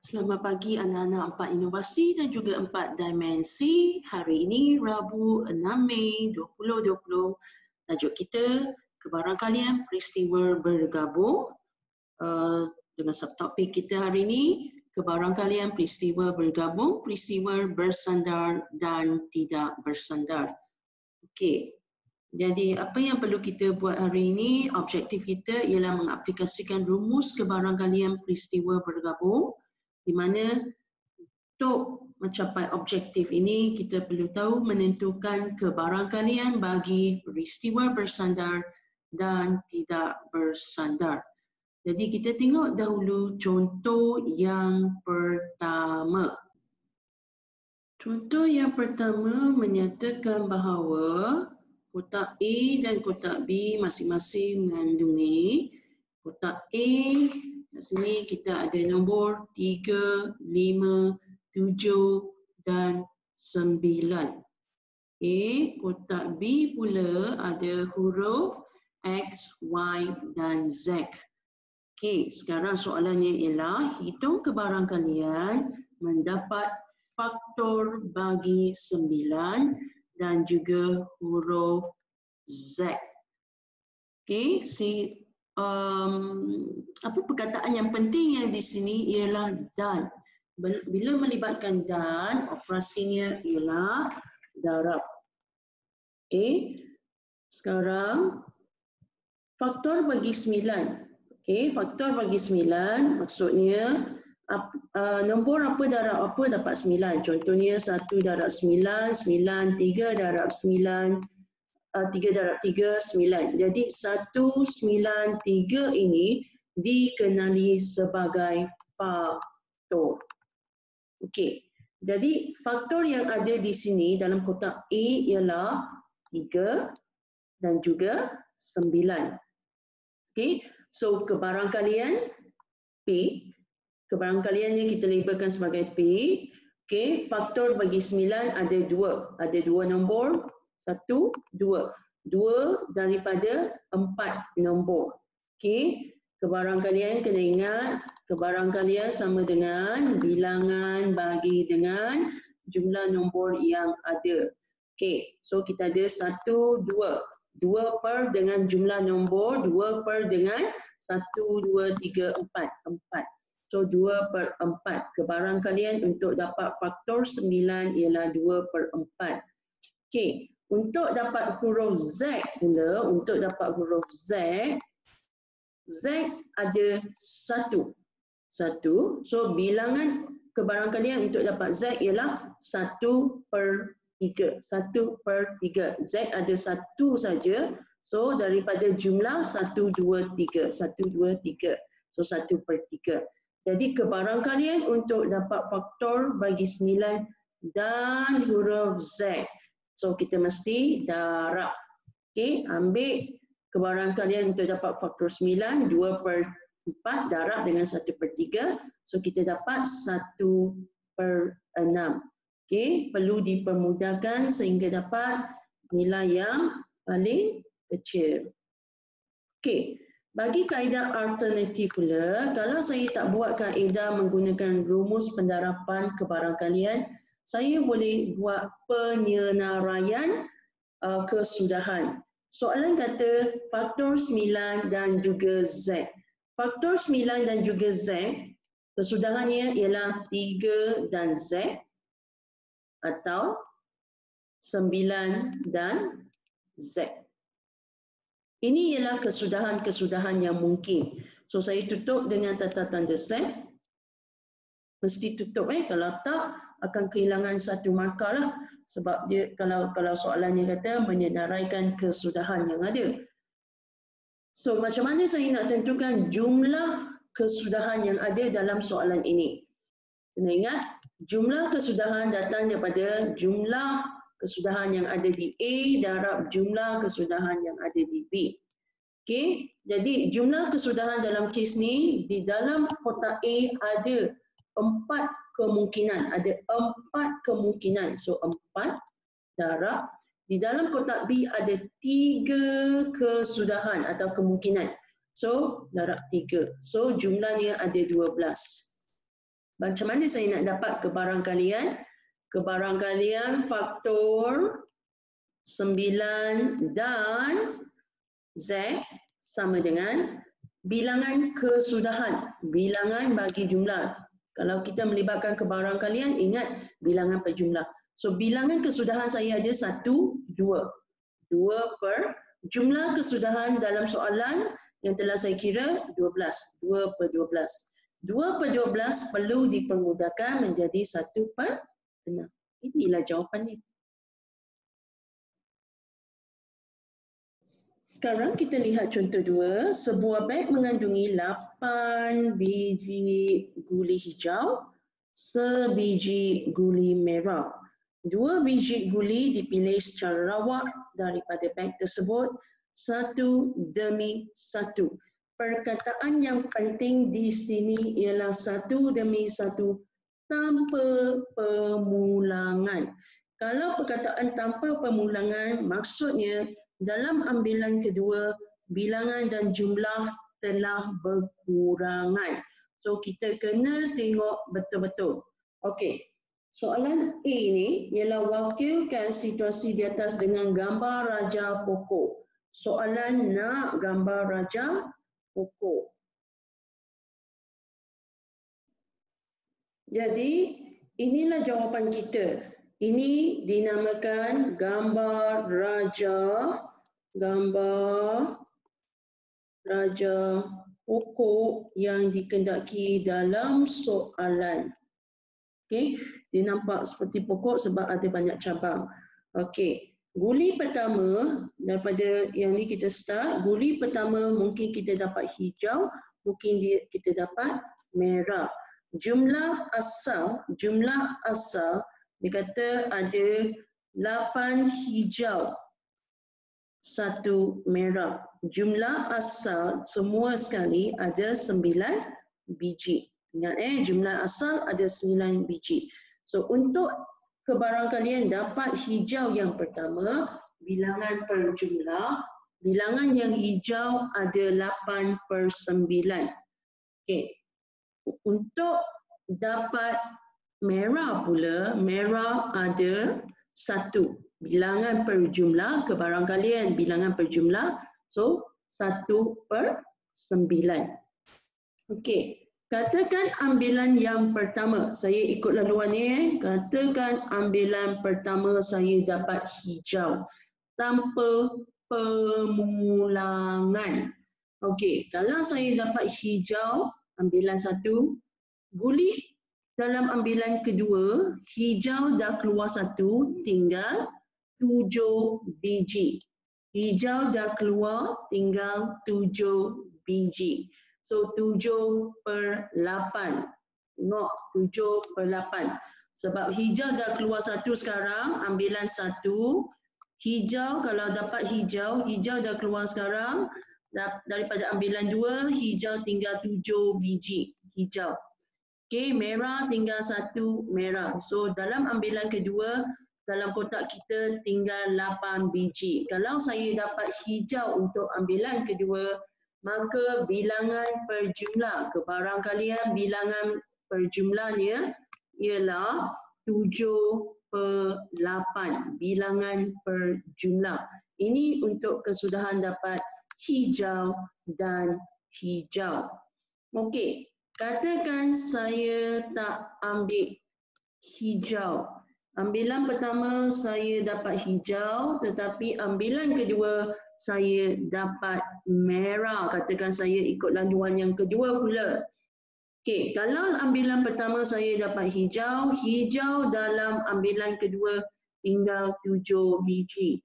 Selamat pagi anak-anak 4 inovasi dan juga 4 dimensi. Hari ini Rabu 6 Mei 2020. Tajuk kita kebarangkalian peristiwa bergabung. Dengan subtopik kita hari ini kebarangkalian peristiwa bergabung, peristiwa bersandar dan tidak bersandar. Okey. Jadi apa yang perlu kita buat hari ini, objektif kita ialah mengaplikasikan rumus kebarangkalian peristiwa bergabung, di mana untuk mencapai objektif ini kita perlu tahu menentukan kebarangkalian bagi peristiwa bersandar dan tidak bersandar. Jadi kita tengok dahulu contoh yang pertama. Contoh yang pertama menyatakan bahawa kotak A dan kotak B masing-masing mengandungi kotak A. Kat sini kita ada nombor 3, 5, 7 dan 9. Okay. Kotak B pula ada huruf X, Y dan Z. Okey, sekarang soalannya ialah hitung kebarangkalian mendapat faktor bagi 9 dan juga huruf Z. Okey, apa perkataan yang penting yang di sini ialah dan. Bila melibatkan dan, operasinya ialah darab. Okey, sekarang faktor bagi 9. Okey, faktor bagi 9 maksudnya nombor apa darab apa dapat 9. Contohnya 1 darab 9, 9, 3 darab 9, 3 darab 3, 9. Jadi 1, 9, 3 ini dikenali sebagai faktor. Okey, jadi faktor yang ada di sini dalam kotak A ialah 3 dan juga 9. Okey, so kebarangkalian P, kebarangkaliannya kita labelkan sebagai P. Okey, faktor bagi 9 ada 2. Ada 2 nombor, 1, 2. 2 daripada 4 nombor. Okey, kebarangkalian kena ingat, kebarangkalian sama dengan bilangan bagi dengan jumlah nombor yang ada. Okey, so kita ada 1, 2. 2 per dengan jumlah nombor, 2 per dengan 1, 2, 3, 4. 4. So 2 per 4. Kebarangkalian untuk dapat faktor 9 ialah 2 per 4. Okey, untuk dapat huruf Z pula, untuk dapat huruf Z, Z ada 1. 1. So bilangan kebarangkalian untuk dapat Z ialah 1 per 3. 1 per 3. Z ada 1 saja. So daripada jumlah 1, 2, 3. 1, 2, 3. So 1 per 3. Jadi kebarangkalian untuk dapat faktor bagi 9 dan huruf Z. So kita mesti darab. Okey, ambil kebarangkalian untuk dapat faktor 9, 2 per 4 darab dengan 1 per 3. So kita dapat 1 per 6. Okey, perlu dipermudahkan sehingga dapat nilai yang paling kecil. Okey, bagi kaedah alternatif pula, kalau saya tak buat kaedah menggunakan rumus pendarapan kebarangkalian, saya boleh buat penyenaraian kesudahan. Soalan kata faktor 9 dan juga Z. Faktor 9 dan juga Z, kesudahannya ialah 3 dan Z atau 9 dan Z. Ini ialah kesudahan-kesudahan yang mungkin. So saya tutup dengan tata tanda Z. Mesti tutup kalau tak akan kehilangan satu markah lah. Sebab dia kalau soalannya kata menyenaraikan kesudahan yang ada. So macam mana saya nak tentukan jumlah kesudahan yang ada dalam soalan ini? Kena ingat, jumlah kesudahan datang daripada jumlah kesudahan yang ada di A darab jumlah kesudahan yang ada di B. Okey, jadi jumlah kesudahan dalam kes ni di dalam kotak A ada 4 kemungkinan. Ada 4 kemungkinan. So 4 darab. Di dalam kotak B ada 3 kesudahan atau kemungkinan. So darab 3. So jumlahnya ada 12. Macam mana saya nak dapat kebarangkalian? Kebarangkalian faktor 9 dan Z sama dengan bilangan kesudahan. Bilangan bagi jumlah. Kalau kita melibatkan kebarangkalian, ingat bilangan per jumlah. So bilangan kesudahan saya ada 1, 2. 2 per jumlah kesudahan dalam soalan yang telah saya kira 12. 2 per 12. 2 per 12 perlu dipermudahkan menjadi 1 per 6. Inilah jawapannya. Sekarang kita lihat contoh 2. Sebuah beg mengandungi 8 biji guli hijau, sebiji guli merah. 2 biji guli dipilih secara rawak daripada beg tersebut, satu demi satu. Perkataan yang penting di sini ialah satu demi satu tanpa pemulangan. Kalau perkataan tanpa pemulangan, maksudnya dalam ambilan kedua, bilangan dan jumlah telah berkurangan. So, kita kena tengok betul-betul. Okey, soalan A ni ialah wakilkan situasi di atas dengan gambar raja pokok. Soalan nak gambar raja pokok. Jadi, inilah jawapan kita. Ini dinamakan gambar raja pokok yang dikendaki dalam soalan. Okey, dia nampak seperti pokok sebab ada banyak cabang. Okey, guli pertama daripada yang ni kita start. Guli pertama mungkin kita dapat hijau, mungkin kita dapat merah. Jumlah asal dia kata ada 8 hijau, 1 merah. Jumlah asal semua sekali ada 9 biji. Ingat jumlah asal ada 9 biji. So untuk kebarangkalian dapat hijau yang pertama, bilangan per jumlah, bilangan yang hijau ada 8 per 9. Okey. Untuk dapat merah pula, merah ada 1. Bilangan per jumlah, kebarangkalian bilangan per jumlah, so 1 per 9. Okey, katakan ambilan yang pertama. Saya ikut laluan ni. Katakan ambilan pertama saya dapat hijau tanpa pemulangan. Okey, kalau saya dapat hijau, ambilan 1, guli dalam ambilan kedua, hijau dah keluar 1, tinggal 7 biji. Hijau dah keluar, tinggal 7 biji. So 7 per 8. Tengok 7 per 8. Sebab hijau dah keluar 1 sekarang, ambilan 1. Hijau, kalau dapat hijau dah keluar sekarang. Daripada ambilan 2, hijau tinggal 7 biji hijau. Okey, merah tinggal 1 merah. So dalam ambilan kedua, dalam kotak kita tinggal 8 biji. Kalau saya dapat hijau untuk ambilan kedua, maka bilangan per jumlah, kebarangkalian bilangan per jumlahnya ialah 7 per 8. Bilangan per jumlah. Ini untuk kesudahan dapat hijau dan hijau. Okey, katakan saya tak ambil hijau. Ambilan pertama saya dapat hijau, tetapi ambilan kedua saya dapat merah. Katakan saya ikut laluan yang kedua pula. Okey, kalau ambilan pertama saya dapat hijau, hijau dalam ambilan kedua tinggal 7 biji.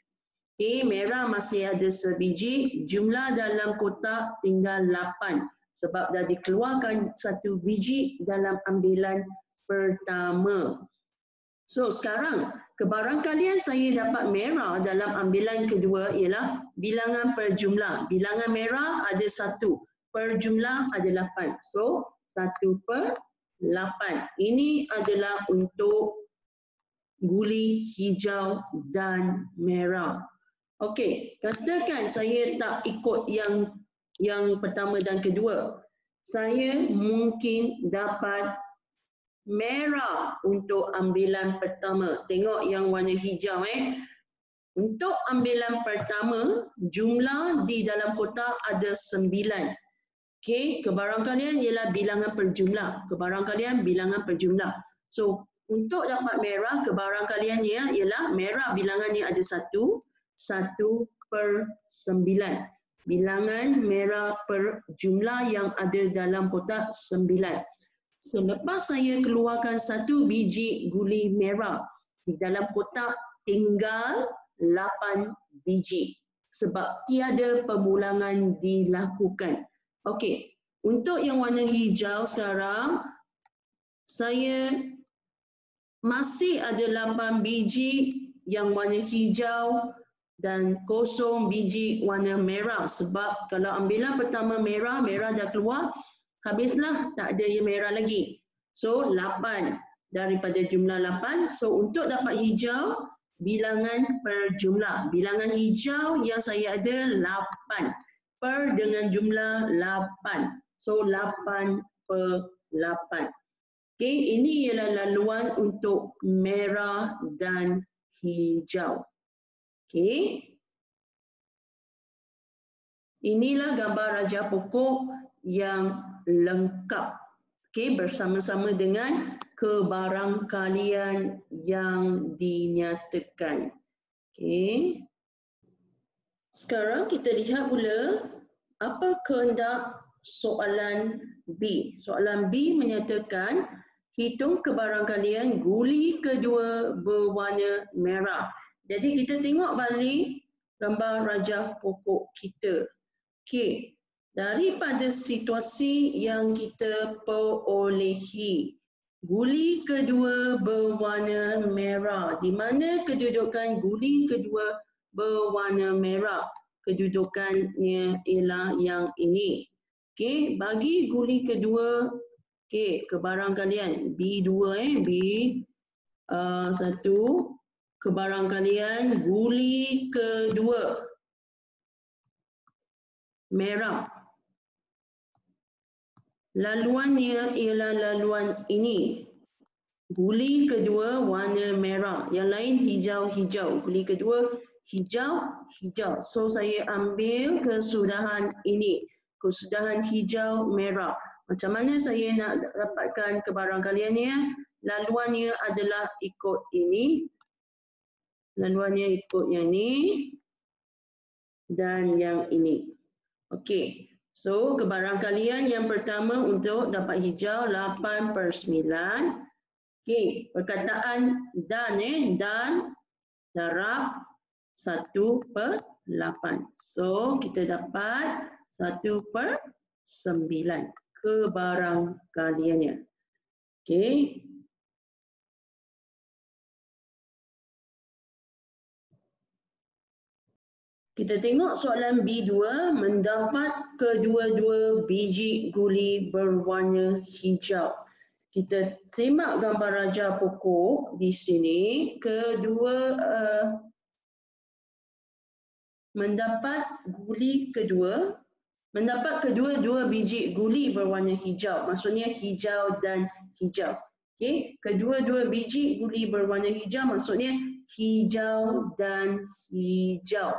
Okey, merah masih ada sebiji, jumlah dalam kotak tinggal 8 sebab dah dikeluarkan 1 biji dalam ambilan pertama. So sekarang, kebarangkalian saya dapat merah dalam ambilan kedua ialah bilangan per jumlah. Bilangan merah ada 1, per jumlah ada 8. So 1 per 8. Ini adalah untuk guli hijau dan merah. Okey, katakan saya tak ikut yang pertama dan kedua. Saya mungkin dapat merah untuk ambilan pertama. Tengok yang warna hijau Untuk ambilan pertama, jumlah di dalam kotak ada 9. Okey, kebarangkalian ialah bilangan perjumlah. Kebarangkalian bilangan perjumlah. So, untuk dapat merah, kebarangkaliannya ialah merah bilangannya ada 1, 1/9. Bilangan merah per jumlah yang ada dalam kotak 9. So, lepas saya keluarkan 1 biji guli merah, di dalam kotak tinggal 8 biji. Sebab tiada pemulangan dilakukan. Okey, untuk yang warna hijau sekarang, saya masih ada 8 biji yang warna hijau dan 0 biji warna merah. Sebab kalau ambilan pertama merah, merah dah keluar, habislah, tak ada yang merah lagi. So, 8 daripada jumlah 8. So, untuk dapat hijau, bilangan per jumlah. Bilangan hijau yang saya ada 8. Per dengan jumlah 8. So, 8/8. Okey, ini ialah laluan untuk merah dan hijau. Okey. Inilah gambar raja pokok yang lengkap. Okey, bersama-sama dengan kebarangkalian yang dinyatakan. Okey. Sekarang kita lihat pula apa kehendak soalan B. Soalan B menyatakan hitung kebarangkalian guli kedua berwarna merah. Jadi kita tengok balik gambar rajah pokok kita. Okey, daripada situasi yang kita perolehi, guli kedua berwarna merah. Di mana kedudukan guli kedua berwarna merah? Kedudukannya ialah yang ini. Okey, bagi guli kedua, okey, kebarangkalian B2 B1, kebarangkalian guli kedua merah. Laluannya ialah laluan ini. Guli kedua warna merah. Yang lain hijau-hijau. Guli kedua hijau-hijau. So saya ambil kesudahan ini. Kesudahan hijau merah. Macam mana saya nak dapatkan kebarangkaliannya? Laluannya adalah ikut ini. Laluannya ikut yang ini. Dan yang ini. Okey. So kebarangkalian yang pertama untuk dapat hijau 8/9. Okey, perkataan dan dan darab 1/8. So kita dapat 1/9 kebarangkaliannya. Okey. Kita tengok soalan B2, mendapat kedua-dua biji guli berwarna hijau. Kita semak gambar raja pokok di sini. Mendapat kedua-dua biji guli berwarna hijau. Maksudnya hijau dan hijau. Okey, kedua-dua biji guli berwarna hijau maksudnya hijau dan hijau.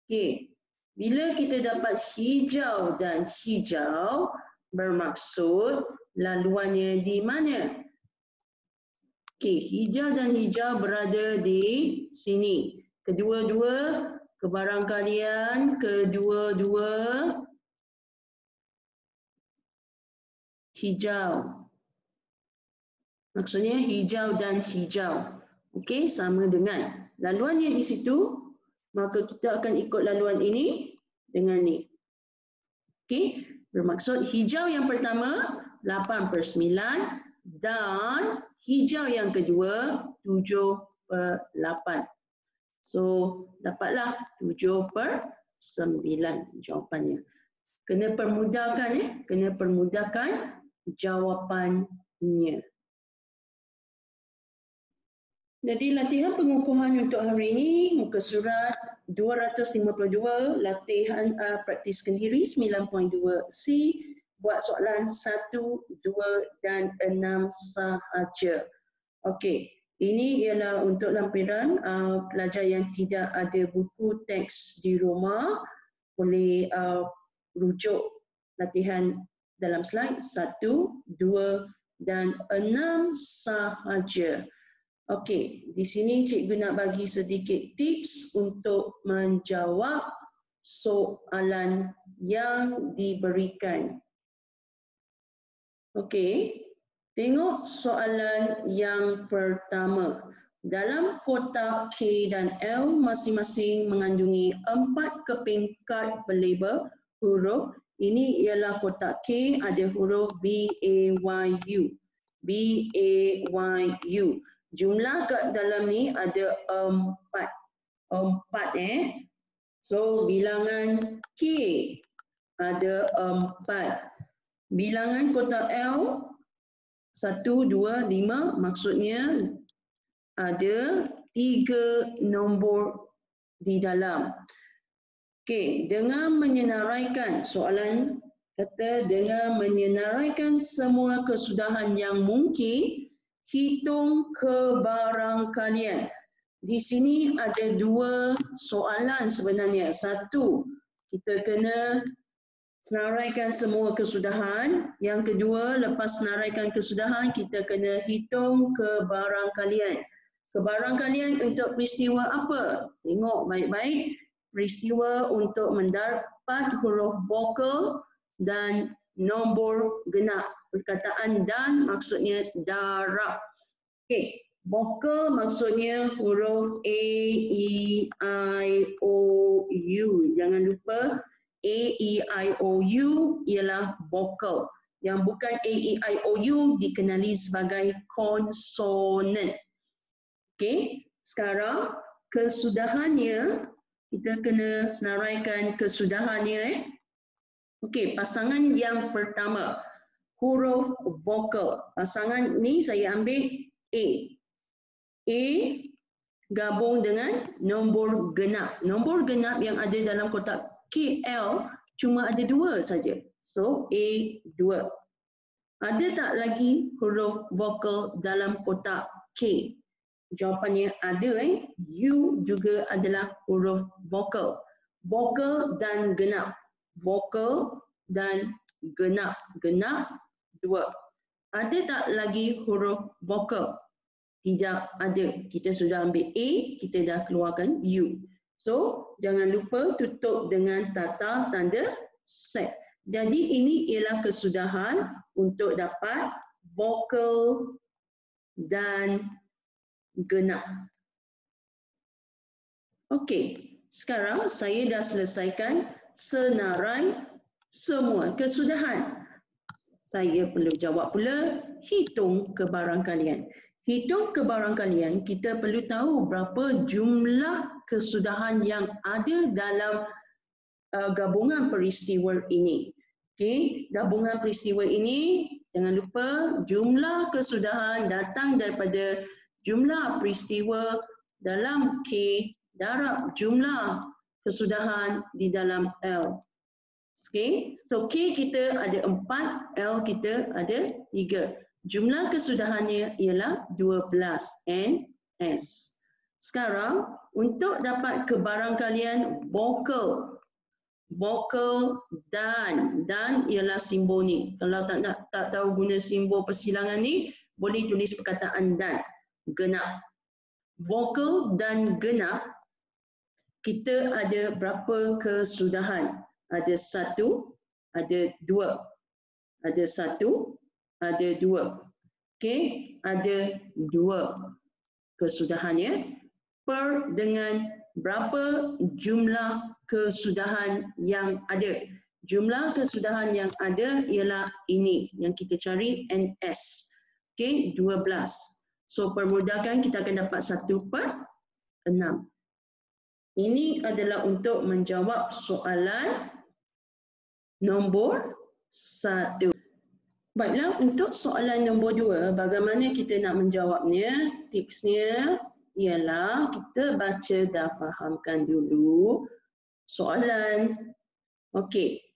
Okey, bila kita dapat hijau dan hijau, bermaksud laluannya di mana? Okey, hijau dan hijau berada di sini. Kedua-dua kebarangkalian, kedua-dua hijau. Maksudnya hijau dan hijau. Okey, sama dengan laluannya di situ. Maka kita akan ikut laluan ini dengan ni. Okey, bermaksud hijau yang pertama 8/9 dan hijau yang kedua 7/8. So dapatlah 7/9 jawapannya. Kena permudahkan kena permudahkan jawapannya. Jadi latihan pengukuhan untuk hari ini, muka surat 252, latihan praktis sendiri 9.2C, buat soalan 1, 2 dan 6 sahaja. Okey, ini ialah untuk lampiran pelajar yang tidak ada buku teks di rumah, boleh rujuk latihan dalam slide 1, 2 dan 6 sahaja. Okey, di sini cikgu nak bagi sedikit tips untuk menjawab soalan yang diberikan. Okey, tengok soalan yang pertama. Dalam kotak K dan L masing-masing mengandungi 4 keping kad berlabel huruf. Ini ialah kotak K, ada huruf B, A, Y, U. B, A, Y, U. Jumlah kat dalam ni ada 4. 4 So bilangan K ada 4. Bilangan kotak L 1, 2, 5 maksudnya ada 3 nombor di dalam. Okey, dengan menyenaraikan soalan kata dengan menyenaraikan semua kesudahan yang mungkin, hitung kebarangkalian. Di sini ada 2 soalan sebenarnya. 1, kita kena senaraikan semua kesudahan. Yang kedua, lepas senaraikan kesudahan, kita kena hitung kebarangkalian. Kebarangkalian untuk peristiwa apa? Tengok baik-baik. Peristiwa untuk mendapat huruf vokal dan nombor genap. Perkataan dan maksudnya darab. Okey, vokal maksudnya huruf A, E, I, O, U. Jangan lupa A, E, I, O, U ialah vokal. Yang bukan A, E, I, O, U dikenali sebagai konsonan. Okey, sekarang kesudahannya, kita kena senaraikan kesudahannya. Okey, pasangan yang pertama, huruf vokal. Pasangan ni saya ambil A. A gabung dengan nombor genap. Nombor genap yang ada dalam kotak KL cuma ada 2 saja. So A 2. Ada tak lagi huruf vokal dalam kotak K? Jawapannya ada. U juga adalah huruf vokal. Vokal dan genap. Vokal dan genap. Genap 2. Ada tak lagi huruf vokal? Tidak ada. Kita sudah ambil A, kita dah keluarkan U. So, jangan lupa tutup dengan tata tanda set. Jadi, ini ialah kesudahan untuk dapat vokal dan genap. Okey, sekarang saya dah selesaikan senarai semua kesudahan. Saya perlu jawab pula hitung kebarangkalian. Hitung kebarangkalian, kita perlu tahu berapa jumlah kesudahan yang ada dalam gabungan peristiwa ini. Okey, gabungan peristiwa ini, jangan lupa jumlah kesudahan datang daripada jumlah peristiwa dalam K darab jumlah kesudahan di dalam L. Okey, so K kita ada 4, L kita ada 3. Jumlah kesudahannya ialah 12 NS. Sekarang untuk dapat kebarangkalian vokal. Vokal dan ialah simbol ni. Kalau tak tahu guna simbol persilangan ni, boleh tulis perkataan dan. Genap. Vokal dan genap, kita ada berapa kesudahan? Ada 1, ada 2. Ada 1, ada 2. Okey, ada 2 kesudahannya per dengan berapa jumlah kesudahan yang ada. Jumlah kesudahan yang ada ialah ini yang kita cari NS. Okey, 12. So permudahkan kita akan dapat 1/6. Ini adalah untuk menjawab soalan nombor 1. Baiklah, untuk soalan nombor 2, bagaimana kita nak menjawabnya? Tipsnya ialah kita baca dan fahamkan dulu soalan. Okey,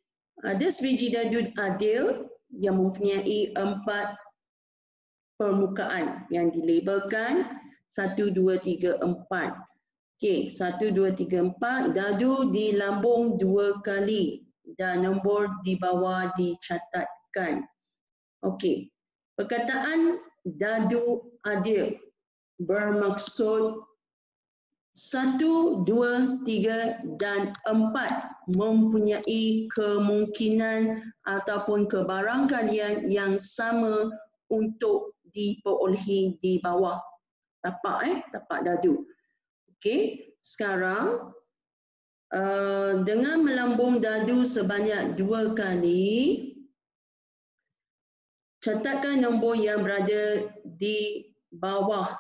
Ada sebiji dadu adil yang mempunyai 4 permukaan yang dilabelkan 1, 2, 3, 4. Okey, 1, 2, 3, 4. Dadu dilambung 2 kali dan nombor di bawah dicatatkan. Okey, perkataan dadu adil bermaksud 1, 2, 3 dan 4 mempunyai kemungkinan ataupun kebarangkalian yang sama untuk diperolehi di bawah tapak dadu. Okey, sekarang dengan melambung dadu sebanyak 2 kali, catatkan nombor yang berada di bawah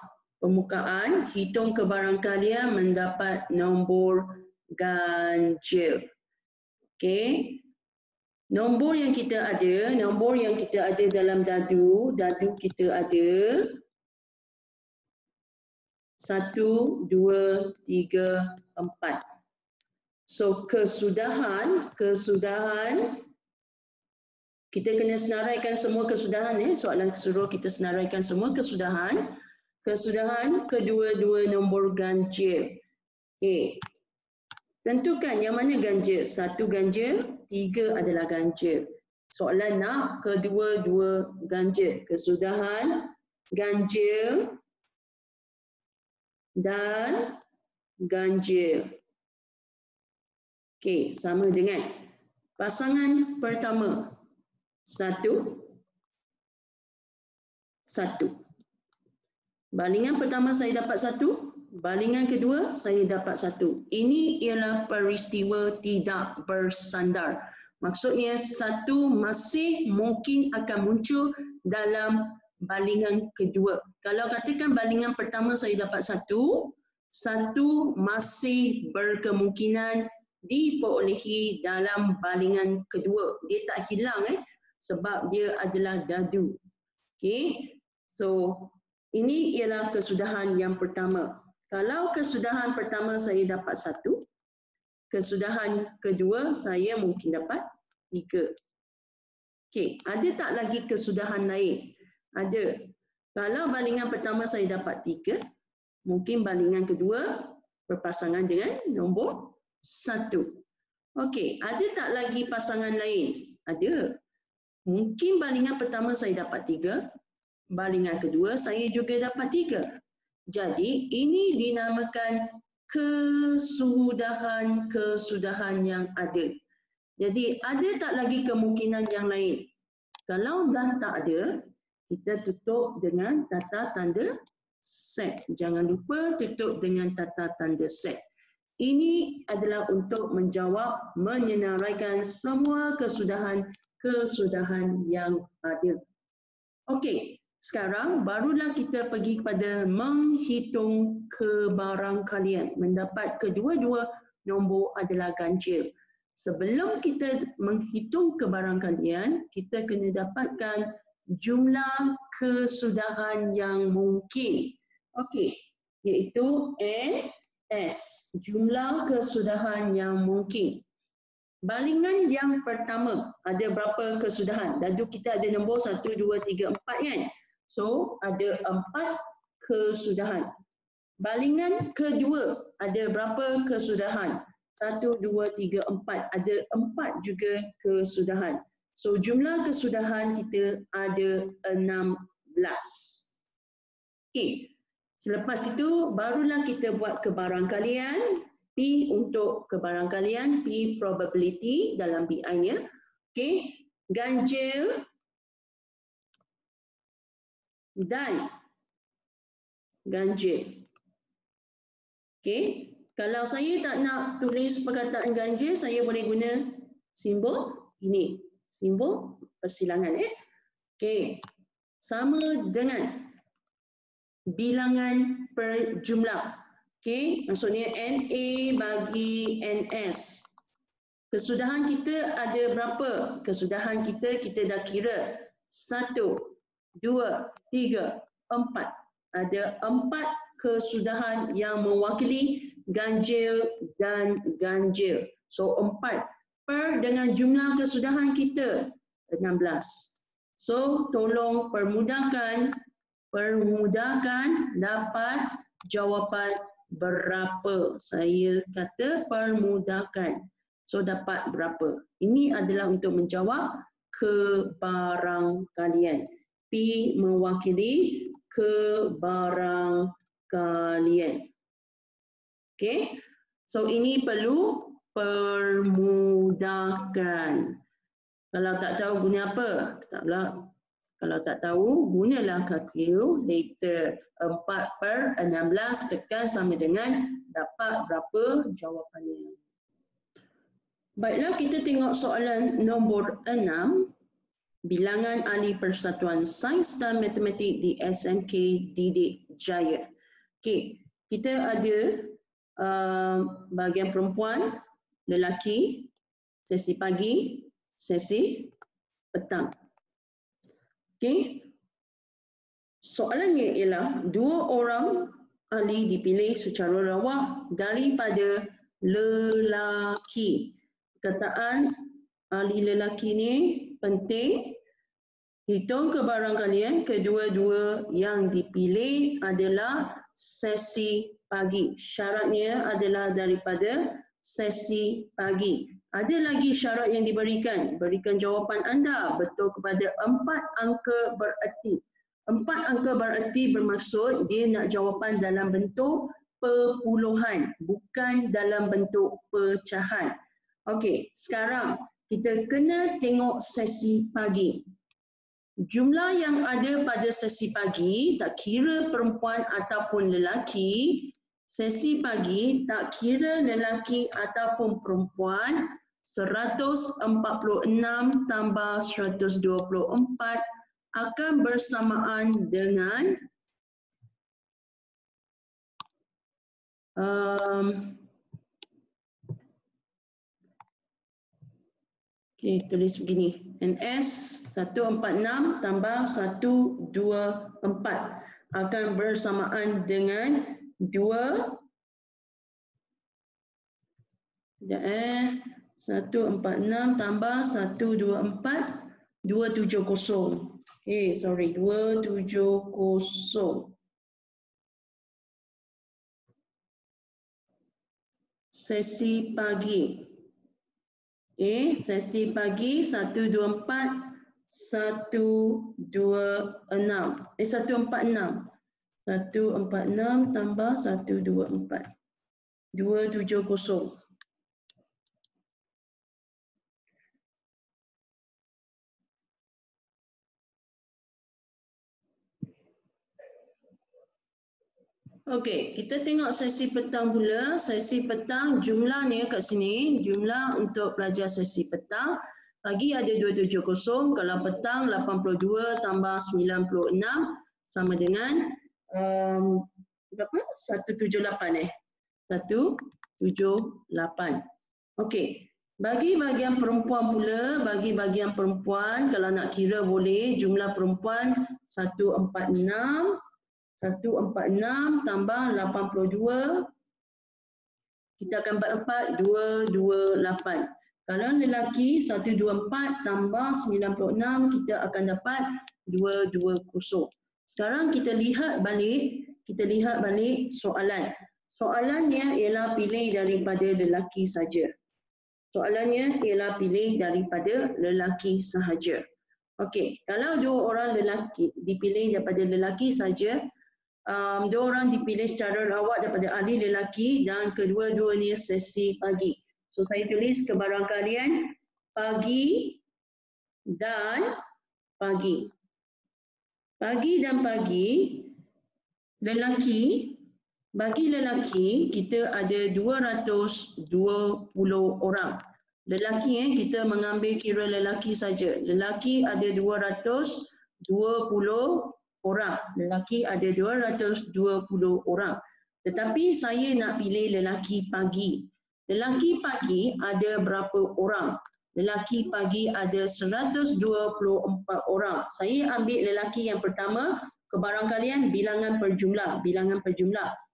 permukaan, hitung kebarangkalian mendapat nombor ganjil. Okey. Nombor yang kita ada dalam dadu kita ada 1, 2, 3, 4. So kesudahan kita kena senaraikan semua kesudahan soalan suruh kita senaraikan semua kesudahan kedua-dua nombor ganjil. Okey. Tentukan yang mana ganjil. 1 ganjil, 3 adalah ganjil. Soalan nak kedua-dua ganjil. Kesudahan, ganjil dan ganjil. Okey, sama dengan pasangan pertama. 1, 1. Balingan pertama saya dapat 1, balingan kedua saya dapat 1. Ini ialah peristiwa tidak bersandar. Maksudnya 1 masih mungkin akan muncul dalam balingan kedua. Kalau katakan balingan pertama saya dapat 1, 1 masih berkemungkinan diperolehi dalam balingan kedua. Dia tak hilang sebab dia adalah dadu. Okey. So ini ialah kesudahan yang pertama. Kalau kesudahan pertama saya dapat 1, kesudahan kedua saya mungkin dapat 3. Okey, ada tak lagi kesudahan lain? Ada. Kalau balingan pertama saya dapat 3, mungkin balingan kedua berpasangan dengan nombor 1. Okey, ada tak lagi pasangan lain? Ada. Mungkin balingan pertama saya dapat 3, balingan kedua saya juga dapat 3. Jadi ini dinamakan kesudahan yang adil. Jadi ada tak lagi kemungkinan yang lain? Kalau dah tak ada, kita tutup dengan tata tanda set. Jangan lupa tutup dengan tata tanda set. Ini adalah untuk menjawab, menyenaraikan semua kesudahan yang adil. Okey, sekarang barulah kita pergi kepada menghitung kebarangkalian. Mendapat kedua-dua nombor adalah ganjil. Sebelum kita menghitung kebarangkalian, kita kena dapatkan jumlah kesudahan yang mungkin. Okey, iaitu NS, jumlah kesudahan yang mungkin. Balingan yang pertama, ada berapa kesudahan? Dadu kita ada nombor 1, 2, 3, 4 kan? So, ada 4 kesudahan. Balingan kedua, ada berapa kesudahan? 1, 2, 3, 4. Ada 4 juga kesudahan. So, jumlah kesudahan kita ada 16. Okey. Selepas itu, barulah kita buat kebarangkalian. P untuk kebarangkalian, P probability dalam BI-nya. Okey, ganjil dan ganjil. Okey, kalau saya tak nak tulis perkataan ganjil, saya boleh guna simbol ini, simbol persilangan. Okey, sama dengan bilangan per jumlah. Okey, maksudnya NA bagi NS. Kesudahan kita ada berapa? Kesudahan kita dah kira 1, 2, 3, 4. Ada 4 kesudahan yang mewakili ganjil dan ganjil. So 4 per dengan jumlah kesudahan kita 16. So tolong permudahkan dapat jawapan berapa. Saya kata permudahkan. So dapat berapa. Ini adalah untuk menjawab kebarangkalian. P mewakili kebarangkalian. Okey. So ini perlu permudahkan. Kalau tak tahu guna apa? Taklah. Kalau tak tahu, gunalah calculator. 4/16 tekan sama dengan dapat berapa jawapannya. Baiklah, kita tengok soalan nombor 6. Bilangan ahli Persatuan Sains dan Matematik di SMK Didik Jaya. Okey, kita ada bahagian perempuan, lelaki, sesi pagi, sesi petang. Okey. Soalannya ialah 2 orang ahli dipilih secara rawak daripada lelaki. Perkataan ahli lelaki ni penting. Hitung kebarangkalian kedua-dua yang dipilih adalah sesi pagi. Syaratnya adalah daripada sesi pagi. Ada lagi syarat yang diberikan. Berikan jawapan anda betul kepada 4 angka bererti. 4 angka bererti bermaksud dia nak jawapan dalam bentuk perpuluhan, bukan dalam bentuk pecahan. Okey, sekarang kita kena tengok sesi pagi. Jumlah yang ada pada sesi pagi, tak kira perempuan ataupun lelaki, sesi pagi tak kira lelaki ataupun perempuan, 146 tambah 124 akan bersamaan dengan okey, tulis begini. NS 146 tambah 124 akan bersamaan dengan 2 146 tambah 124 270. Okey, sorry, 270. Sesi pagi. Okey, sesi pagi 124 126. 146. 146 tambah 124. 270. Okey, kita tengok sesi petang pula. Sesi petang jumlahnya kat sini, jumlah untuk pelajar sesi petang. Pagi ada 270, kalau petang 82 tambah 96 sama dengan berapa? 178 178. Okey. Bagi bahagian perempuan pula, bagi bahagian perempuan kalau nak kira boleh jumlah perempuan 146 tambah 82, kita akan buat 228. Kalau lelaki 124 tambah 96, kita akan dapat 220. Sekarang kita lihat balik soalan. Soalannya ialah pilih daripada lelaki saja. Soalannya ialah pilih daripada lelaki sahaja. Okey, kalau 2 orang lelaki dipilih daripada lelaki saja, 2 orang dipilih secara rawak daripada ahli lelaki dan kedua-duanya sesi pagi. So saya tulis kebarangkalian pagi dan pagi. Pagi dan pagi, lelaki, bagi lelaki kita ada 220 orang. Lelaki kita mengambil kira lelaki saja. Lelaki ada 220 orang. Lelaki ada 220 orang. Tetapi saya nak pilih lelaki pagi. Lelaki pagi ada berapa orang? Lelaki pagi ada 124 orang. Saya ambil lelaki yang pertama, kebarangkalian bilangan per jumlah.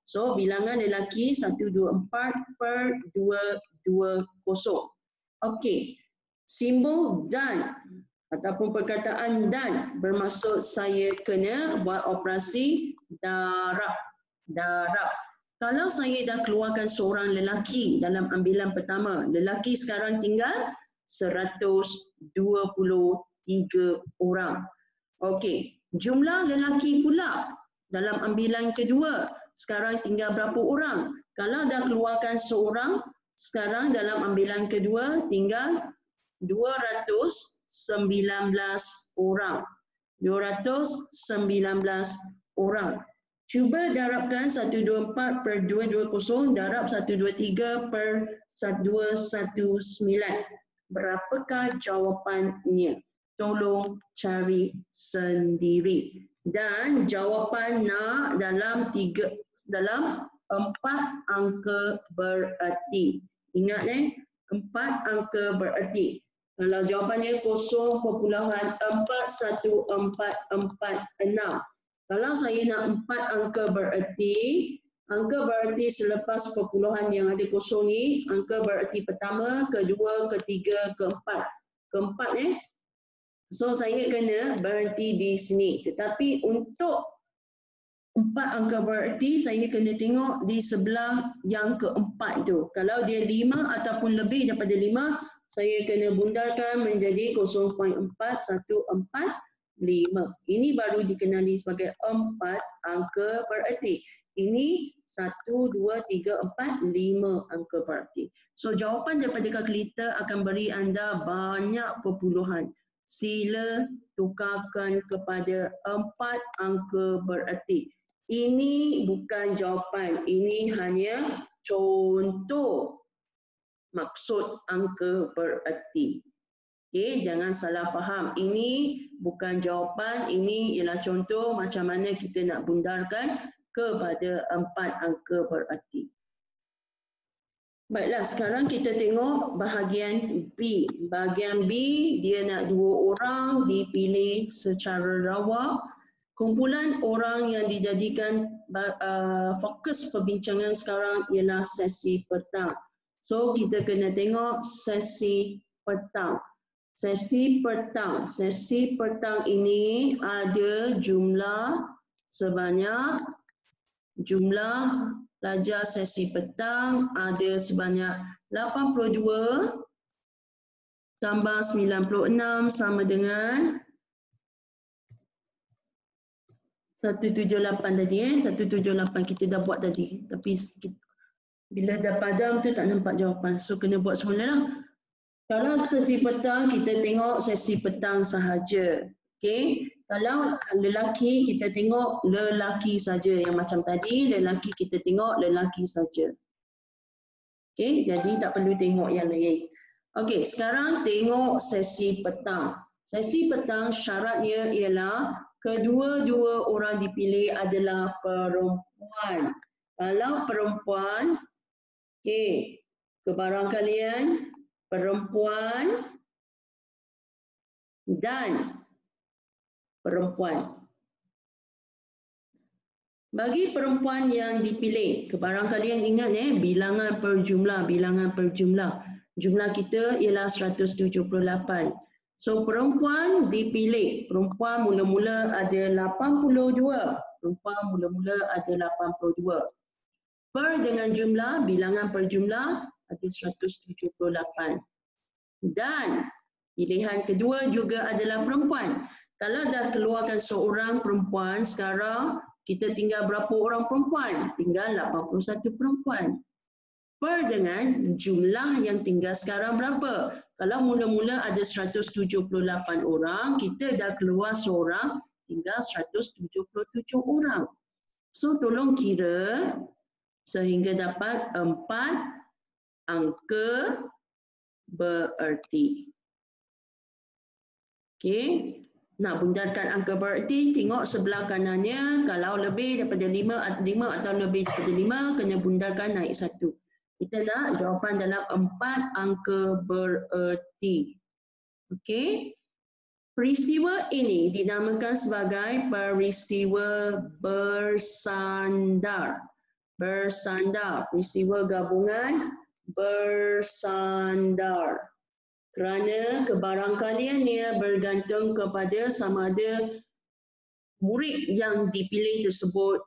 So bilangan lelaki 124/220. Okey. Simbol dan ataupun perkataan dan bermaksud saya kena buat operasi darab. Darab. Kalau saya dah keluarkan seorang lelaki dalam ambilan pertama, lelaki sekarang tinggal 123 orang. Okey, jumlah lelaki pula dalam ambilan kedua, sekarang tinggal berapa orang? Kalau dah keluarkan seorang, sekarang dalam ambilan kedua tinggal 219 orang. 219 orang. Cuba darabkan 124 per 220, darab 123 per 219. Berapakah jawapannya? Tolong cari sendiri. Dan jawapan nak dalam 4 angka bererti. Ingat 4 angka bererti. Kalau jawapannya 0.41446. Kalau saya nak 4 angka bererti selepas perpuluhan yang ada kosong ni, angka bererti pertama, kedua, ketiga, keempat. Keempat So saya kena berhenti di sini. Tetapi untuk 4 angka bererti, saya kena tengok di sebelah yang keempat tu. Kalau dia 5 ataupun lebih daripada 5, saya kena bundarkan menjadi 0.4145. Ini baru dikenali sebagai 4 angka bererti. Ini 1, 2, 3, 4, 5 angka bererti. So jawapan daripada kalkulator akan beri anda banyak perpuluhan. Sila tukarkan kepada 4 angka bererti. Ini bukan jawapan, ini hanya contoh maksud angka bererti. Okey, jangan salah faham. Ini bukan jawapan, ini ialah contoh macam mana kita nak bundarkan kepada 4 angka bererti. Baiklah, sekarang kita tengok bahagian B. Bahagian B, dia nak 2 orang dipilih secara rawak. Kumpulan orang yang dijadikan fokus perbincangan sekarang ialah sesi petang. So, kita kena tengok sesi petang. Sesi petang ini ada jumlah pelajar sesi petang ada sebanyak 82 tambah 96 sama dengan 178 tadi 178 kita dah buat tadi, tapi bila dah padam tu tak nampak jawapan, so kena buat semula lah. Kalau sesi petang, kita tengok sesi petang sahaja. Okey, kalau lelaki, kita tengok lelaki saja. Yang macam tadi, lelaki kita tengok lelaki saja. Okey, jadi tak perlu tengok yang lain. Okey, sekarang tengok sesi petang. Sesi petang syaratnya ialah kedua-dua orang dipilih adalah perempuan. Kalau perempuan, okey, kebarangkalian perempuan dan perempuan. Bagi perempuan yang dipilih, kebarangkalian ingat bilangan per jumlah. Jumlah kita ialah 178. So perempuan dipilih, perempuan mula-mula ada 82. Perempuan mula-mula ada 82. Per dengan jumlah, bilangan per jumlah ada 178. Dan pilihan kedua juga adalah perempuan. Kalau dah keluarkan seorang perempuan, sekarang kita tinggal berapa orang perempuan? Tinggal 81 perempuan. Per dengan jumlah yang tinggal sekarang berapa? Kalau mula-mula ada 178 orang, kita dah keluar seorang, tinggal 177 orang. So tolong kira sehingga dapat 4 angka bererti. Okey, nak bundarkan angka bererti, tengok sebelah kanannya, kalau lebih daripada 5 atau lebih daripada 5, kena bundarkan naik 1. Kita nak jawapan dalam 4 angka bererti. Okey, peristiwa ini dinamakan sebagai peristiwa bersandar. Bersandar, peristiwa gabungan bersandar. Kerana kebarangkaliannya bergantung kepada sama ada murid yang dipilih tersebut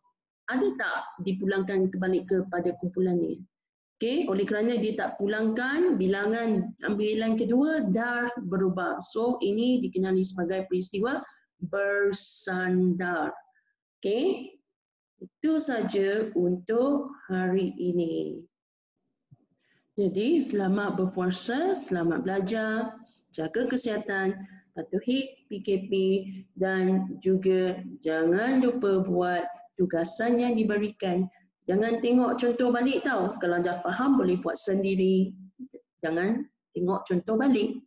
ada tak dipulangkan kembali kepada kumpulannya. Okey, oleh kerana dia tak pulangkan, bilangan bilangan kedua dah berubah. So ini dikenali sebagai peristiwa bersandar. Okey. Itu saja untuk hari ini. Jadi selamat berpuasa, selamat belajar, jaga kesihatan, patuhi PKP dan juga jangan lupa buat tugasan yang diberikan. Jangan tengok contoh balik tau. Kalau dah faham boleh buat sendiri. Jangan tengok contoh balik.